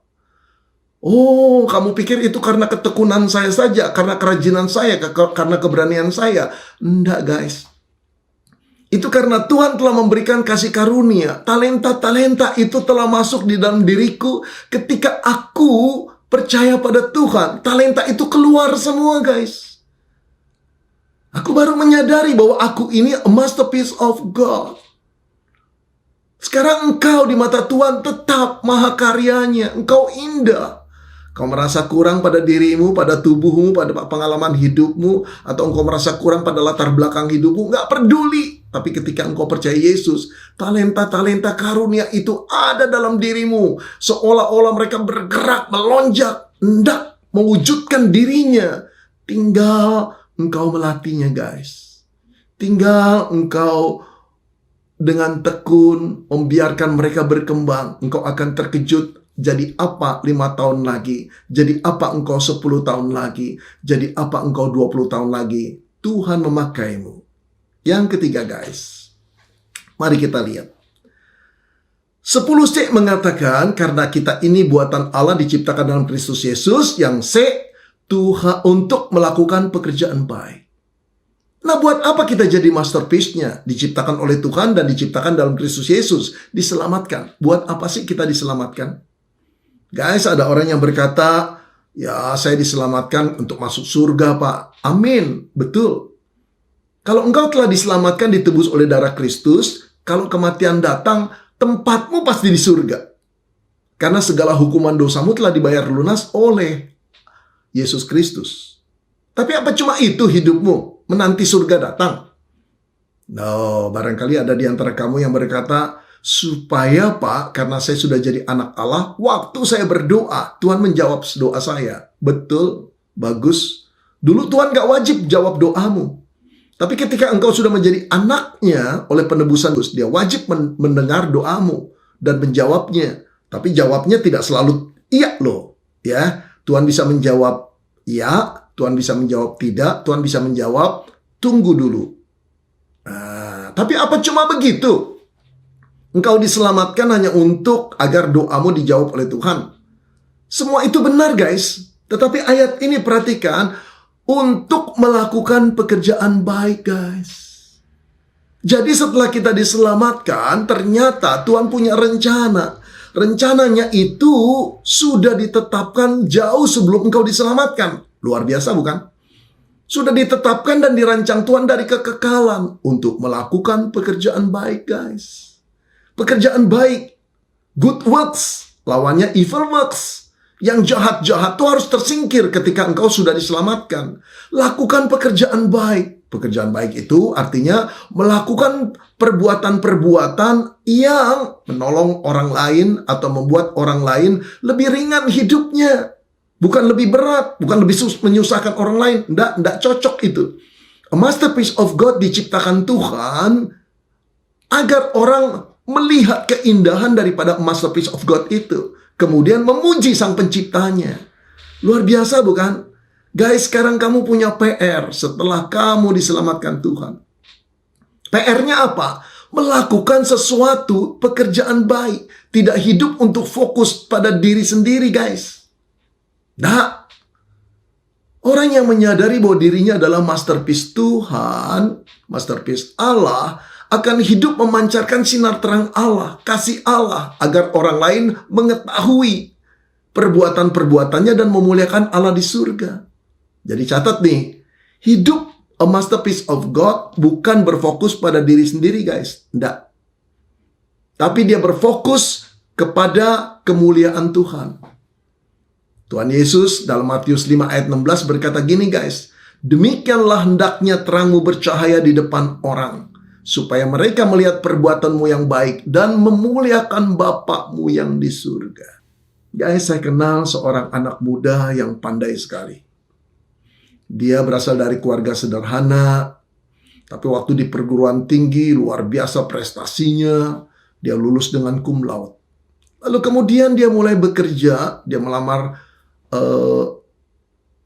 Oh, kamu pikir itu karena ketekunan saya saja, karena kerajinan saya, karena keberanian saya? Enggak, guys. Itu karena Tuhan telah memberikan kasih karunia. Talenta-talenta itu telah masuk di dalam diriku ketika aku percaya pada Tuhan. Talenta itu keluar semua, guys. Aku baru menyadari bahwa aku ini a masterpiece of God. Sekarang engkau di mata Tuhan tetap mahakaryanya. Engkau indah. Kau merasa kurang pada dirimu, pada tubuhmu, pada pengalaman hidupmu, atau engkau merasa kurang pada latar belakang hidupmu, nggak peduli. Tapi ketika engkau percaya Yesus, talenta-talenta karunia itu ada dalam dirimu. Seolah-olah mereka bergerak, melonjak, hendak mewujudkan dirinya. Tinggal engkau melatihnya, guys. Tinggal engkau dengan tekun membiarkan mereka berkembang. Engkau akan terkejut. Jadi apa 5 tahun lagi? Jadi apa engkau 10 tahun lagi? Jadi apa engkau 20 tahun lagi? Tuhan memakaimu. Yang ketiga, guys. Mari kita lihat. 10C mengatakan, karena kita ini buatan Allah diciptakan dalam Kristus Yesus. Yang C, Tuhan untuk melakukan pekerjaan baik. Nah, buat apa kita jadi masterpiece-nya? Diciptakan oleh Tuhan dan diciptakan dalam Kristus Yesus. Diselamatkan. Buat apa sih kita diselamatkan? Guys, ada orang yang berkata, ya saya diselamatkan untuk masuk surga, Pak. Amin. Betul. Kalau engkau telah diselamatkan, ditebus oleh darah Kristus, kalau kematian datang, tempatmu pasti di surga. Karena segala hukuman dosamu telah dibayar lunas oleh Yesus Kristus. Tapi apa cuma itu hidupmu? Menanti surga datang? No, barangkali ada di antara kamu yang berkata, supaya Pak, karena saya sudah jadi anak Allah, waktu saya berdoa, Tuhan menjawab doa saya. Betul, bagus. Dulu Tuhan gak wajib jawab doamu. Tapi ketika engkau sudah menjadi anaknya oleh penebusan Yesus, dia wajib mendengar doamu dan menjawabnya. Tapi jawabnya tidak selalu iya loh. Ya, Tuhan bisa menjawab iya, Tuhan bisa menjawab tidak, Tuhan bisa menjawab tunggu dulu. Nah, tapi apa cuma begitu? Engkau diselamatkan hanya untuk agar doamu dijawab oleh Tuhan. Semua itu benar, guys. Tetapi ayat ini perhatikan, untuk melakukan pekerjaan baik, guys. Jadi setelah kita diselamatkan, ternyata Tuhan punya rencana. Rencananya itu sudah ditetapkan jauh sebelum engkau diselamatkan. Luar biasa, bukan? Sudah ditetapkan dan dirancang Tuhan dari kekekalan untuk melakukan pekerjaan baik, guys. Pekerjaan baik, good works, lawannya evil works. Yang jahat-jahat itu harus tersingkir ketika engkau sudah diselamatkan. Lakukan pekerjaan baik. Pekerjaan baik itu artinya melakukan perbuatan-perbuatan yang menolong orang lain atau membuat orang lain lebih ringan hidupnya. Bukan lebih berat, bukan lebih menyusahkan orang lain. Enggak cocok itu. A masterpiece of God diciptakan Tuhan agar orang melihat keindahan daripada masterpiece of God itu. Kemudian memuji sang penciptanya. Luar biasa, bukan? Guys, sekarang kamu punya PR setelah kamu diselamatkan Tuhan. PR-nya apa? Melakukan sesuatu pekerjaan baik. Tidak hidup untuk fokus pada diri sendiri, guys. Nah, Orang yang menyadari bahwa dirinya adalah masterpiece Tuhan, masterpiece Allah, akan hidup memancarkan sinar terang Allah, kasih Allah, agar orang lain mengetahui perbuatan-perbuatannya dan memuliakan Allah di surga. Jadi catat nih, hidup a masterpiece of God bukan berfokus pada diri sendiri, guys. Enggak. Tapi dia berfokus kepada kemuliaan Tuhan. Tuhan Yesus dalam Matius 5 ayat 16 berkata gini, guys. Demikianlah hendaknya terangmu bercahaya di depan orang, supaya mereka melihat perbuatanmu yang baik dan memuliakan Bapakmu yang di surga. Guys, saya kenal seorang anak muda yang pandai sekali. Dia berasal dari keluarga sederhana, tapi waktu di perguruan tinggi luar biasa prestasinya. Dia lulus dengan cum laude. Lalu kemudian dia mulai bekerja, dia melamar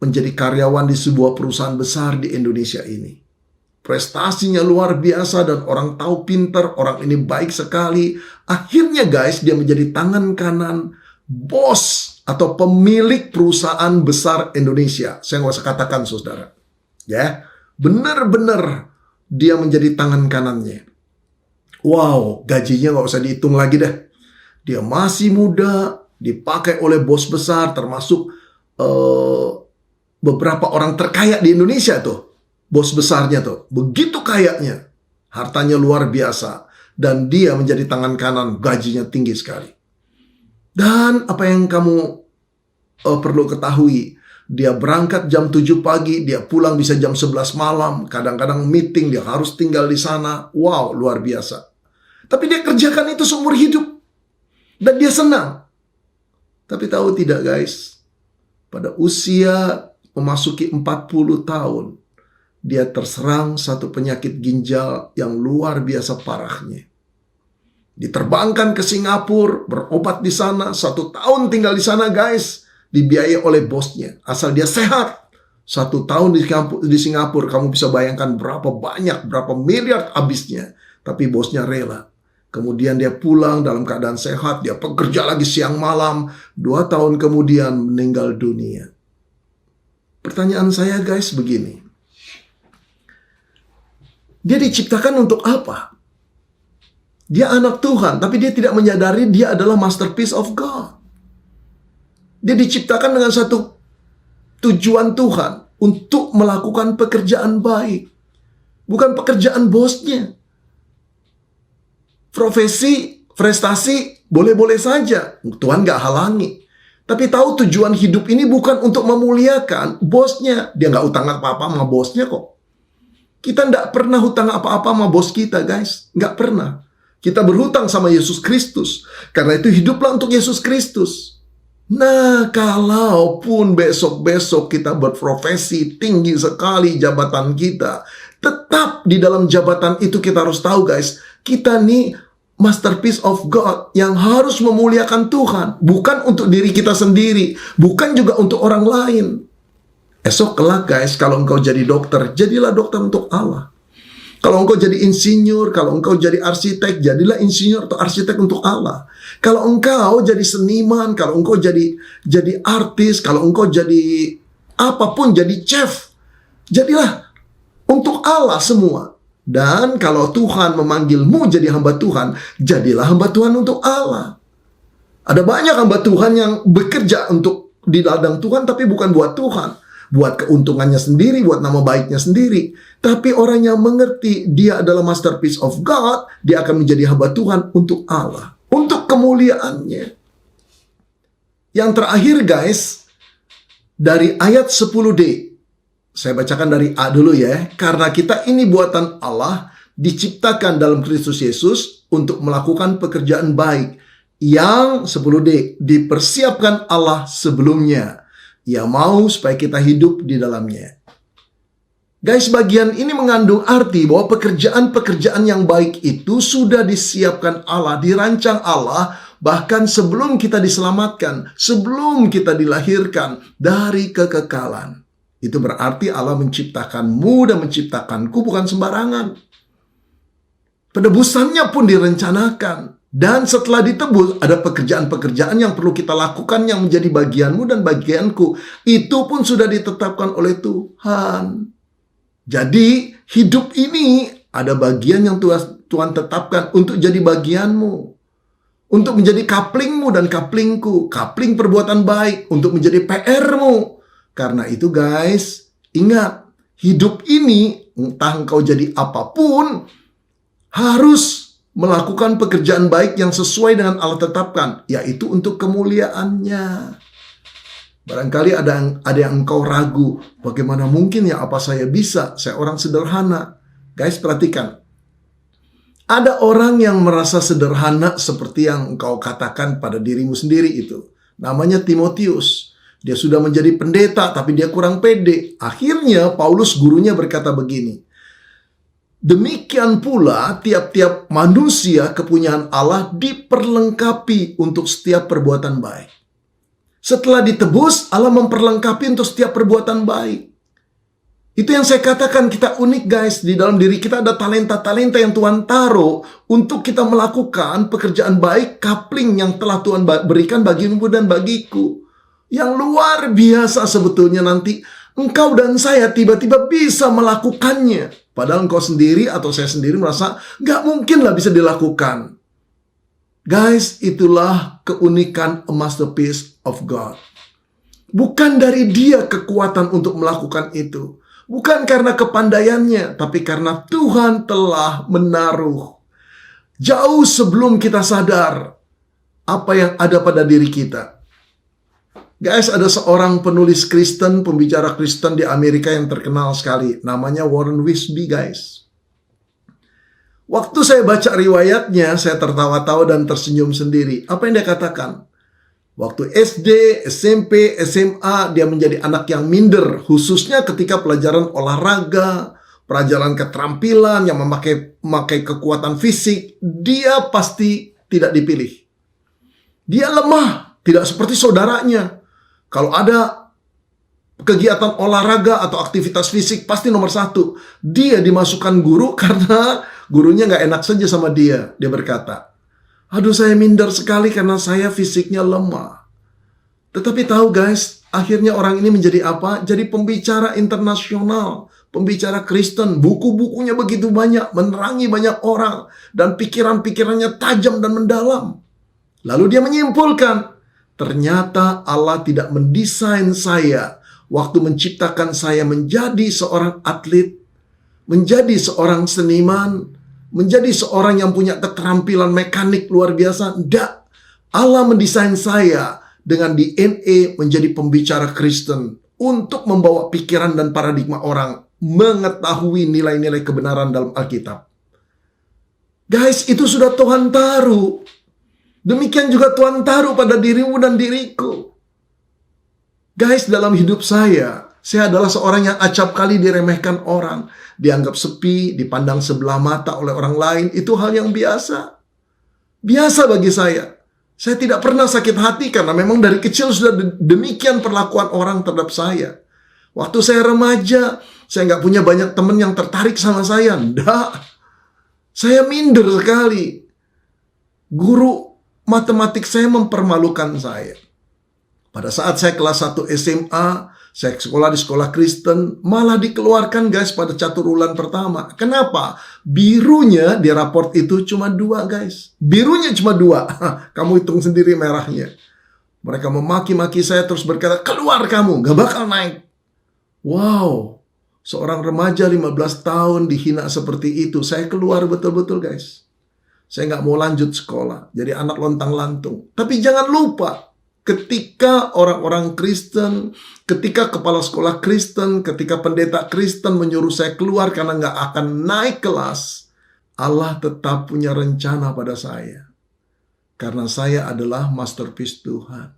menjadi karyawan di sebuah perusahaan besar di Indonesia ini. Prestasinya luar biasa dan orang tahu pintar, orang ini baik sekali. Akhirnya guys, dia menjadi tangan kanan bos atau pemilik perusahaan besar Indonesia. Saya nggak usah katakan saudara. Ya, benar-benar dia menjadi tangan kanannya. Wow, gajinya nggak usah dihitung lagi deh. Dia masih muda, dipakai oleh bos besar, termasuk beberapa orang terkaya di Indonesia tuh. Bos besarnya tuh, begitu kayanya. Hartanya luar biasa. Dan dia menjadi tangan kanan, gajinya tinggi sekali. Dan apa yang kamu perlu ketahui, dia berangkat jam 7 pagi, dia pulang bisa jam 11 malam. Kadang-kadang meeting, dia harus tinggal di sana. Wow, luar biasa. Tapi dia kerjakan itu seumur hidup. Dan dia senang. Tapi tahu tidak guys, pada usia memasuki 40 tahun, dia terserang satu penyakit ginjal yang luar biasa parahnya. Diterbangkan ke Singapura, berobat di sana, 1 tahun tinggal di sana guys, dibiayai oleh bosnya, asal dia sehat. 1 tahun di Singapura, kamu bisa bayangkan berapa banyak, berapa miliar habisnya. Tapi bosnya rela. Kemudian dia pulang dalam keadaan sehat, dia bekerja lagi siang malam, 2 tahun kemudian meninggal dunia. Pertanyaan saya guys begini. Dia diciptakan untuk apa? Dia anak Tuhan, tapi dia tidak menyadari dia adalah masterpiece of God. Dia diciptakan dengan satu tujuan Tuhan untuk melakukan pekerjaan baik. Bukan pekerjaan bosnya. Profesi, prestasi, boleh-boleh saja. Tuhan gak halangi. Tapi tahu tujuan hidup ini bukan untuk memuliakan bosnya. Dia gak utang apa-apa sama bosnya kok. Kita gak pernah hutang apa-apa sama bos kita guys. Gak pernah. Kita berhutang sama Yesus Kristus. Karena itu hiduplah untuk Yesus Kristus. Nah, kalaupun besok-besok kita berprofesi tinggi sekali jabatan kita, tetap di dalam jabatan itu kita harus tahu guys, kita nih masterpiece of God yang harus memuliakan Tuhan. Bukan untuk diri kita sendiri, bukan juga untuk orang lain. Esok kelak guys, kalau engkau jadi dokter, jadilah dokter untuk Allah. Kalau engkau jadi insinyur, kalau engkau jadi arsitek, jadilah insinyur atau arsitek untuk Allah. Kalau engkau jadi seniman, kalau engkau jadi artis, kalau engkau jadi apapun, jadi chef, jadilah untuk Allah semua. Dan kalau Tuhan memanggilmu jadi hamba Tuhan, jadilah hamba Tuhan untuk Allah. Ada banyak hamba Tuhan yang bekerja untuk di ladang Tuhan, tapi bukan buat Tuhan. Buat keuntungannya sendiri, buat nama baiknya sendiri. Tapi orang yang mengerti dia adalah masterpiece of God, dia akan menjadi hamba Tuhan untuk Allah. Untuk kemuliaannya. Yang terakhir guys, dari ayat 10D. Saya bacakan dari A dulu ya. Karena kita ini buatan Allah, diciptakan dalam Kristus Yesus untuk melakukan pekerjaan baik. Yang 10D, dipersiapkan Allah sebelumnya. Ia mau supaya kita hidup di dalamnya. Guys, bagian ini mengandung arti bahwa pekerjaan-pekerjaan yang baik itu sudah disiapkan Allah, dirancang Allah, bahkan sebelum kita diselamatkan, sebelum kita dilahirkan dari kekekalan. Itu berarti Allah menciptakanmu dan menciptakanku bukan sembarangan. Penebusannya pun direncanakan. Dan setelah ditebus, ada pekerjaan-pekerjaan yang perlu kita lakukan yang menjadi bagianmu dan bagianku. Itu pun sudah ditetapkan oleh Tuhan. Jadi, hidup ini ada bagian yang Tuhan tetapkan untuk jadi bagianmu. Untuk menjadi kaplingmu dan kaplingku. Kapling perbuatan baik untuk menjadi PR-mu. Karena itu guys, ingat, hidup ini, entah engkau jadi apapun, harus melakukan pekerjaan baik yang sesuai dengan Allah tetapkan, yaitu untuk kemuliaannya. Barangkali ada yang engkau ragu, bagaimana mungkin ya apa saya bisa? Saya orang sederhana. Guys, perhatikan. Ada orang yang merasa sederhana seperti yang engkau katakan pada dirimu sendiri itu. Namanya Timotius. Dia sudah menjadi pendeta, tapi dia kurang pede. Akhirnya Paulus gurunya berkata begini, demikian pula tiap-tiap manusia kepunyaan Allah diperlengkapi untuk setiap perbuatan baik. Setelah ditebus, Allah memperlengkapi untuk setiap perbuatan baik. Itu yang saya katakan, kita unik guys. Di dalam diri kita ada talenta-talenta yang Tuhan taruh untuk kita melakukan pekerjaan baik, kapling yang telah Tuhan berikan bagimu dan bagiku. Yang luar biasa sebetulnya nanti engkau dan saya tiba-tiba bisa melakukannya. Padahal engkau sendiri atau saya sendiri merasa gak mungkin lah bisa dilakukan. Guys, itulah keunikan a masterpiece of God. Bukan dari dia kekuatan untuk melakukan itu. Bukan karena kepandaiannya, tapi karena Tuhan telah menaruh. Jauh sebelum kita sadar apa yang ada pada diri kita. Guys, ada seorang penulis Kristen, pembicara Kristen di Amerika yang terkenal sekali. Namanya Warren Wiersbe, guys. Waktu saya baca riwayatnya, saya tertawa-tawa dan tersenyum sendiri. Apa yang dia katakan? Waktu SD, SMP, SMA, dia menjadi anak yang minder. Khususnya ketika pelajaran olahraga, pelajaran keterampilan yang memakai kekuatan fisik. Dia pasti tidak dipilih. Dia lemah, tidak seperti saudaranya. Kalau ada kegiatan olahraga atau aktivitas fisik, pasti nomor 1. Dia dimasukkan guru karena gurunya nggak enak saja sama dia. Dia berkata, aduh saya minder sekali karena saya fisiknya lemah. Tetapi tahu guys, akhirnya orang ini menjadi apa? Jadi pembicara internasional, pembicara Kristen. Buku-bukunya begitu banyak, menerangi banyak orang. Dan pikiran-pikirannya tajam dan mendalam. Lalu dia menyimpulkan, ternyata Allah tidak mendesain saya waktu menciptakan saya menjadi seorang atlet, menjadi seorang seniman, menjadi seorang yang punya keterampilan mekanik luar biasa. Tidak. Allah mendesain saya dengan DNA menjadi pembicara Kristen untuk membawa pikiran dan paradigma orang mengetahui nilai-nilai kebenaran dalam Alkitab. Guys, itu sudah Tuhan taruh. Demikian juga Tuhan taruh pada dirimu dan diriku. Guys, dalam hidup saya adalah seorang yang acap kali diremehkan orang. Dianggap sepi, dipandang sebelah mata oleh orang lain. Itu hal yang biasa. Biasa bagi saya. Saya tidak pernah sakit hati karena memang dari kecil sudah demikian perlakuan orang terhadap saya. Waktu saya remaja, saya nggak punya banyak teman yang tertarik sama saya. Nggak. Saya minder sekali. Guru matematik saya mempermalukan saya. Pada saat saya kelas 1 SMA, saya sekolah di sekolah Kristen, malah dikeluarkan guys pada caturulan pertama. Kenapa? Birunya di raport itu cuma 2 guys. Birunya cuma 2. Kamu hitung sendiri merahnya. Mereka memaki-maki saya terus berkata, keluar kamu, gak bakal naik. Wow, seorang remaja 15 tahun dihina seperti itu. Saya keluar betul-betul guys. Saya nggak mau lanjut sekolah, jadi anak lontang-lantung. Tapi jangan lupa, ketika orang-orang Kristen, ketika kepala sekolah Kristen, ketika pendeta Kristen menyuruh saya keluar karena nggak akan naik kelas, Allah tetap punya rencana pada saya. Karena saya adalah masterpiece Tuhan.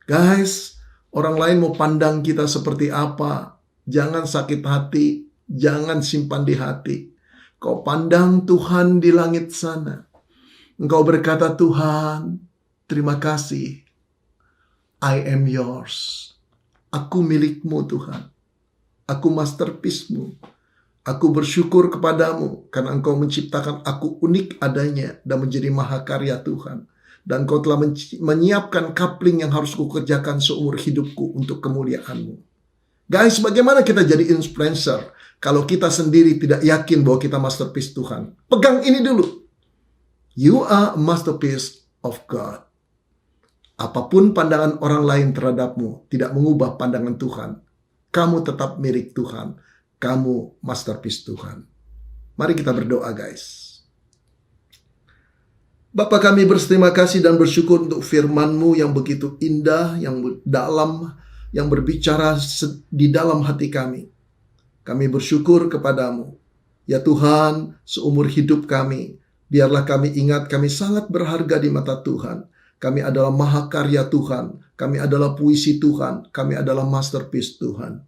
Guys, orang lain mau pandang kita seperti apa, jangan sakit hati, jangan simpan di hati. Kau pandang Tuhan di langit sana. Engkau berkata, Tuhan, terima kasih. I am yours. Aku milikmu Tuhan. Aku masterpiece-mu. Aku bersyukur kepadamu karena Engkau menciptakan aku unik adanya dan menjadi mahakarya Tuhan. Dan Engkau telah menyiapkan coupling yang harus kukerjakan seumur hidupku untuk kemuliaan-Mu. Guys, bagaimana kita jadi influencer kalau kita sendiri tidak yakin bahwa kita masterpiece Tuhan? Pegang ini dulu. You are a masterpiece of God. Apapun pandangan orang lain terhadapmu tidak mengubah pandangan Tuhan. Kamu tetap milik Tuhan. Kamu masterpiece Tuhan. Mari kita berdoa, guys. Bapa, kami berterima kasih dan bersyukur untuk firman-Mu yang begitu indah, yang dalam, yang berbicara di dalam hati kami. Kami bersyukur kepadamu. Ya Tuhan, seumur hidup kami, biarlah kami ingat kami sangat berharga di mata Tuhan. Kami adalah mahakarya Tuhan. Kami adalah puisi Tuhan. Kami adalah masterpiece Tuhan.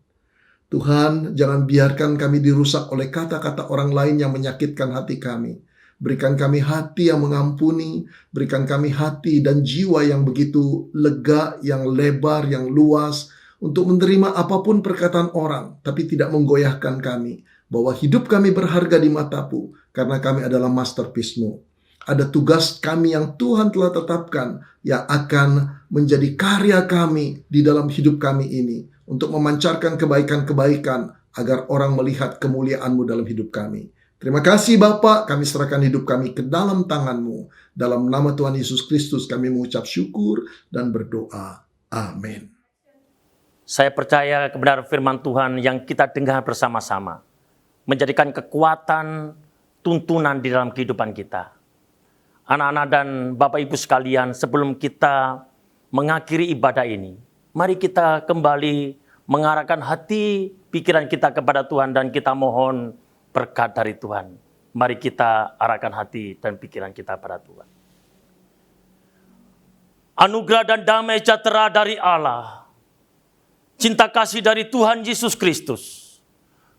Tuhan, jangan biarkan kami dirusak oleh kata-kata orang lain yang menyakitkan hati kami. Berikan kami hati yang mengampuni, berikan kami hati dan jiwa yang begitu lega, yang lebar, yang luas, untuk menerima apapun perkataan orang, tapi tidak menggoyahkan kami, bahwa hidup kami berharga di mata-Mu, karena kami adalah masterpiece-Mu. Ada tugas kami yang Tuhan telah tetapkan, yang akan menjadi karya kami di dalam hidup kami ini, untuk memancarkan kebaikan-kebaikan, agar orang melihat kemuliaan-Mu dalam hidup kami. Terima kasih Bapa, kami serahkan hidup kami ke dalam tangan-Mu. Dalam nama Tuhan Yesus Kristus kami mengucap syukur dan berdoa. Amin. Saya percaya kebenaran firman Tuhan yang kita dengar bersama-sama menjadikan kekuatan, tuntunan di dalam kehidupan kita. Anak-anak dan Bapak Ibu sekalian, sebelum kita mengakhiri ibadah ini, mari kita kembali mengarahkan hati, pikiran kita kepada Tuhan dan kita mohon berkat dari Tuhan. Mari kita arahkan hati dan pikiran kita pada Tuhan. Anugerah dan damai sejahtera dari Allah, cinta kasih dari Tuhan Yesus Kristus,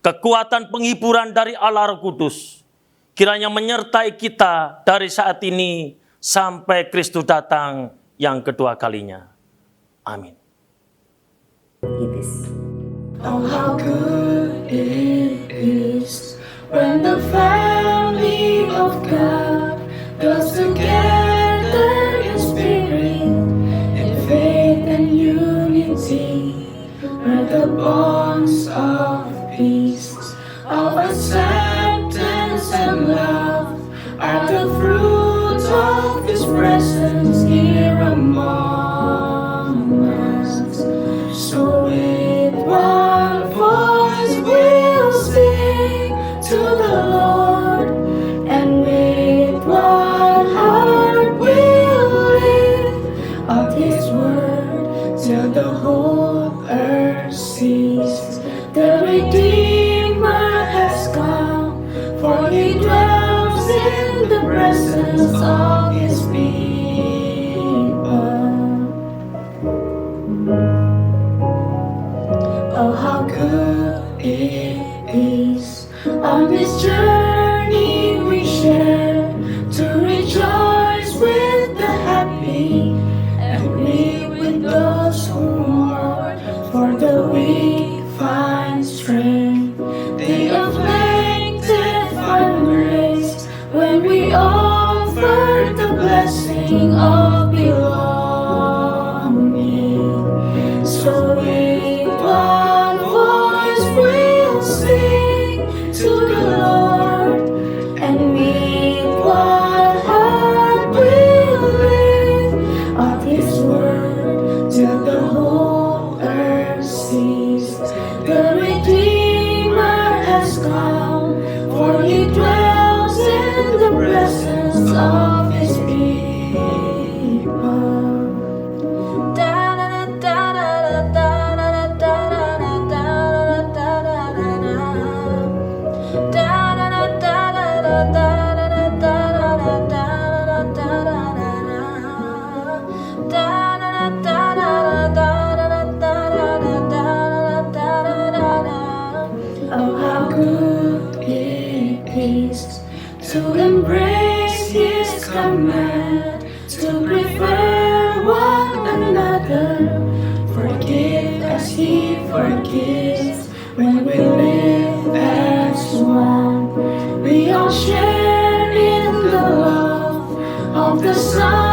kekuatan penghiburan dari Allah Roh Kudus, kiranya menyertai kita dari saat ini sampai Kristus datang yang kedua kalinya. Amin. Oh, how good it is when the family of God dwells together in spirit, in faith and unity, where the bonds of peace, of acceptance and love are the fruit of His presence here among us. So with one voice we'll sing to the Lord, and with one heart we'll live of His word till the whole earth sees the Redeemer has come, for He dwells in the presence of His people. Oh, how good it is on this journey we share to rejoice with the happy and weep with those who mourn. For the weak find strength, the afflicted find grace when we offer the blessing of belonging. So with one voice we'll sing to the Lord, and with one heart we'll live of His word till the whole earth sees the Redeemer has come, for He dwells in the presence of His people. Oh, how good it is to embrace His command, to prefer one another, forgive as He forgives, when we live as one. 'cause I